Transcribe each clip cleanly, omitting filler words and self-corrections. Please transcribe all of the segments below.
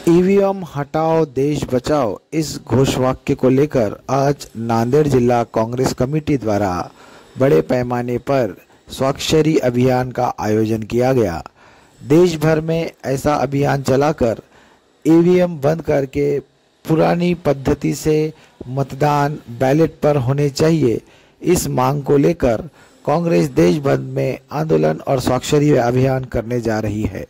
EVM हटाओ देश बचाओ इस घोषवाक्य को लेकर आज नांदेड़ जिला कांग्रेस कमेटी द्वारा बड़े पैमाने पर स्वाक्षरी अभियान का आयोजन किया गया। देश भर में ऐसा अभियान चलाकर ईवीएम बंद करके पुरानी पद्धति से मतदान बैलेट पर होने चाहिए, इस मांग को लेकर कांग्रेस देश भर में आंदोलन और स्वाक्षरी अभियान करने जा रही है।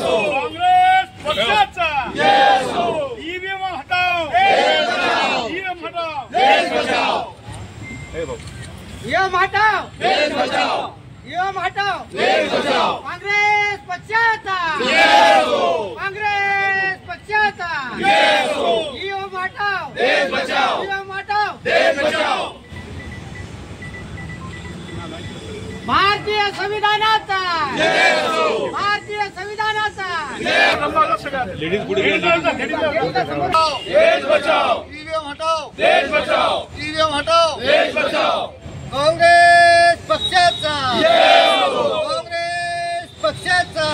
कांग्रेस पक्षाचा ईवीएम हटाओ ईवीएम हटाओ देश बचाओ ईवीएम हटाओ देश बचाओ ईवीएम हटाओ देश बचाओ कांग्रेस पक्षाचा कांग्रेस पक्षाचा ईवीएम हटाओ देश बचाओ ईवीएम हटाओ देश बचाओ भारतीय संविधानाचा भारतीय संविधानाचा लेडीज देश बचाओ ईवीएम हटाओ देश बचाओ ईवीएम हटाओ देश बचाओ कांग्रेस पक्षाचा कांग्रेस पक्षाचा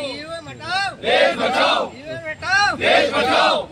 ईवीएम हटाओ देश बचाओ ईवीएम हटाओ देश बचाओ।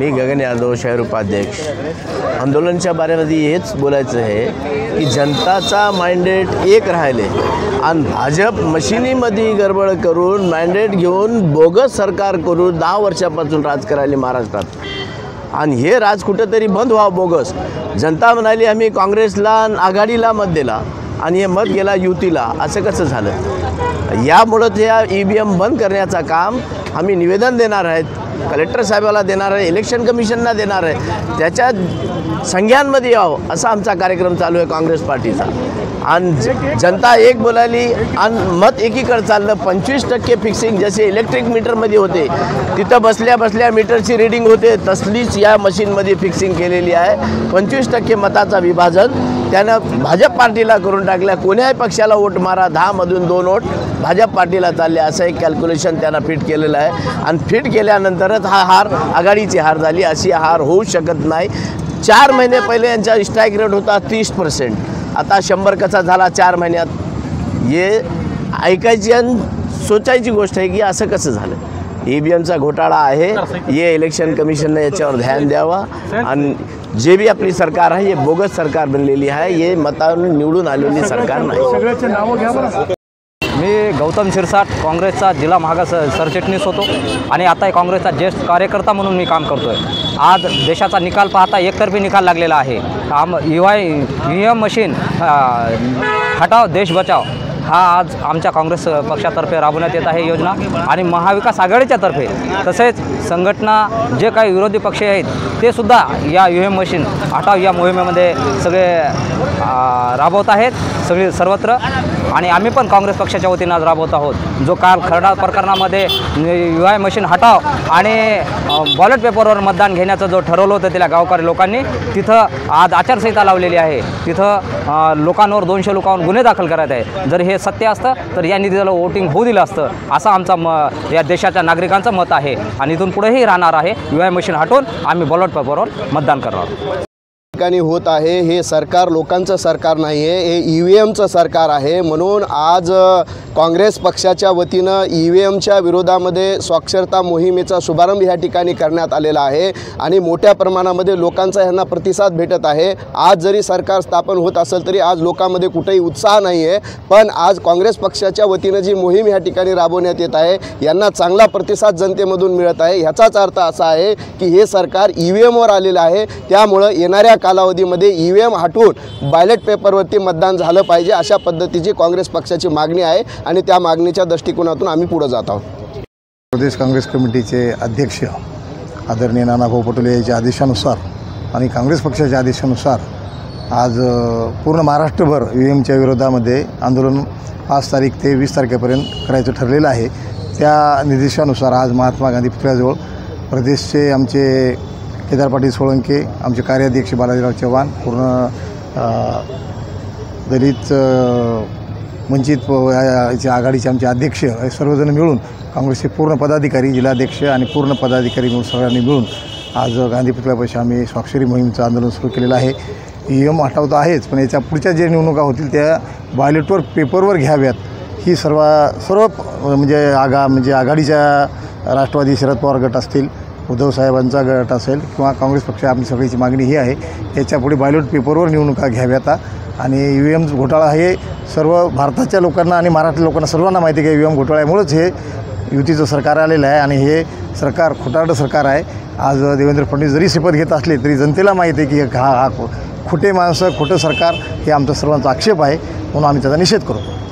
मी गगन यादव शहर उपाध्यक्ष। आंदोलनाच्या बारेमध्ये हेच बोलायचं आहे की जनताचा मॅन्डेट एक राहिले आणि भाजप मशिनीमध्ये गडबड करून मॅन्डेट घेऊन बोगस सरकार करून 10 वर्षापासून राज करायला महाराष्ट्रात, आणि हे राज कुठेतरी बंद व्हावं बोगस। जनता म्हणाली आम्ही काँग्रेसला आघाडीला मत दिला आणि हे मत गेला युतीला, असं कसं झालं? यामुळे त्या ईव्हीएम बंद करण्याचा काम आम्ही निवेदन देणार आहेत, कलेक्टर साहेबाला देणार आहे, इलेक्शन कमिशनला देणार आहे, त्याच्या संज्ञांमध्ये यावं असा आमचा कार्यक्रम चालू आहे काँग्रेस पार्टीचा। आणि जनता एक बोलाली आणि मत एकीकडे चाललं। 25% फिक्सिंग जसे इलेक्ट्रिक मीटरमध्ये होते तिथं बसल्या बसल्या मीटरची रीडिंग होते, तसलीच या मशीनमध्ये फिक्सिंग केलेली आहे। 25% मताचा विभाजन त्यानं भाजप पार्टीला करून टाकल्या। कोण्याही पक्षाला वोट मारा, 10 मधून 2 वोट भाजप पार्टीला चालले, असं एक कॅल्क्युलेशन त्यांना फिट केलेलं आहे। आणि फिट केल्यानंतरच हा हार आघाडीची हार झाली, अशी हार होऊ शकत नाही। 4 महिने पहिले यांचा स्ट्राईक रेट होता 30%, आता 100 कसा झाला 4 महिन्यात? हे ऐकायची आणि सोचायची गोष्ट आहे की असं कसं झालं। EVMचा घोटाळा आहे, ये इलेक्शन कमिशनने याच्यावर ध्यान द्यावं आणि जे बी आपली सरकार आहे हे बोगस सरकार बनलेली आहे, हे मतावरून निवडून आलेली सरकार नाही। मी गौतम शिरसाट, काँग्रेसचा जिल्हा महाग सरचिटणीस होतो आणि आता काँग्रेसचा ज्येष्ठ कार्यकर्ता म्हणून मी काम करतो आहे। आज देशाचा निकाल पाहता एकतर्फी निकाल लागलेला आहे। EVM मशीन हटाव देश बचाव हा आज आमच्या काँग्रेस पक्षातर्फे राबवण्यात येत आहे योजना आणि महाविकास आघाडीच्या तर्फे तसेच संघटना जे काही विरोधी पक्ष आहेत ते सुद्धा या EVM मशीन हटाव या मोहिमेमध्ये सगळे राबवत आहेत सगळे सर्वत्र आणि आम्ही पण काँग्रेस पक्षाच्या वतीनं आज राबवत आहोत। जो काल खरडा प्रकरणामध्ये EVM मशीन हटाव आणि बॉलेट पेपरवर मतदान घेण्याचं जो ठरवलं होतं तिला गावकरी लोकांनी, तिथं आज आचारसंहिता लावलेली आहे। तिथं लोकांवर 200 लोकांवर गुन्हे दाखल करायचे आहे। जर हे सत्य असतं तर या निधीला वोटिंग होऊ दिलं असतं असं आमचा या देशाच्या नागरिकांचं मत आहे आणि इथून पुढेही राहणार आहे। EVM मशीन हटवून आम्ही बॉलेट पेपरवर मतदान करणार आहोत। ठिकाणी होत आहे हे सरकार लोकांचं सरकार नाही आहे, हे EVMचं सरकार आहे। म्हणून आज काँग्रेस पक्षाच्या वतीनं EVMच्या विरोधामध्ये साक्षरता मोहिमेचा शुभारंभ ह्या ठिकाणी करण्यात आलेला आहे आणि मोठ्या प्रमाणामध्ये लोकांचा ह्यांना प्रतिसाद भेटत आहे। आज जरी सरकार स्थापन होत असेल तरी आज लोकांमध्ये कुठेही उत्साह नाही आहे, पण आज काँग्रेस पक्षाच्या वतीनं जी मोहीम ह्या ठिकाणी राबवण्यात येत आहे यांना चांगला प्रतिसाद जनतेमधून मिळत आहे। ह्याचाच अर्थ असा आहे की हे सरकार EVMवर आलेलं आहे, त्यामुळं येणाऱ्या कालावधीमध्ये EVM हटवून बॅलेट पेपरवरती मतदान झालं पाहिजे अशा पद्धतीची काँग्रेस पक्षाची मागणी आहे आणि त्या मागणीच्या दृष्टिकोनातून आम्ही पुढे जात आहोत। प्रदेश काँग्रेस कमिटीचे अध्यक्ष आदरणीय नानाभाऊ पटोले यांच्या आदेशानुसार आणि काँग्रेस पक्षाच्या आदेशानुसार आज पूर्ण महाराष्ट्रभर EVMच्या विरोधामध्ये आंदोलन 5 तारीख ते 20 तारखेपर्यंत करायचं ठरलेलं आहे। त्या निर्देशानुसार आज महात्मा गांधी पुतळ्याजवळ प्रदेशचे आमचे केदार पाटील सोळंके, आमचे कार्याध्यक्ष बालाजीराव चव्हाण, पूर्ण दलित वंचित आघाडीचे आमचे अध्यक्ष हे सर्वजण मिळून काँग्रेसचे पूर्ण पदाधिकारी, जिल्हाध्यक्ष आणि पूर्ण पदाधिकारी मिळून सगळ्यांनी मिळून आज गांधी पुतळ्यापाशी आम्ही स्वाक्षरी मोहिमेचं आंदोलन सुरू केलेलं आहे। EVM हटवता आहेच, पण याच्या पुढच्या जे निवडणुका होतील त्या बॅलेटवर पेपरवर घ्याव्यात ही सर्व म्हणजे आघाडीच्या राष्ट्रवादी शरद पवार गट असतील, उद्धव साहेबांचा गट असेल किंवा काँग्रेस पक्ष आपली सगळीची मागणी ही आहे याच्यापुढे बॅलेट पेपरवर निवडणुका घ्याव्यात आणि EVM घोटाळा हे सर्व भारताच्या लोकांना आणि महाराष्ट्र लोकांना सर्वांना माहिती आहे की EVM घोटाळ्यामुळेच हे युतीचं सरकार आलेलं आहे आणि हे सरकार खोटारडं सरकार आहे। आज देवेंद्र फडणवीस जरी शपथ घेत असले तरी जनतेला माहिती आहे की हा खोटे माणसं खोटं सरकार हे आमचा सर्वांचा आक्षेप आहे, म्हणून आम्ही त्याचा निषेध करतो।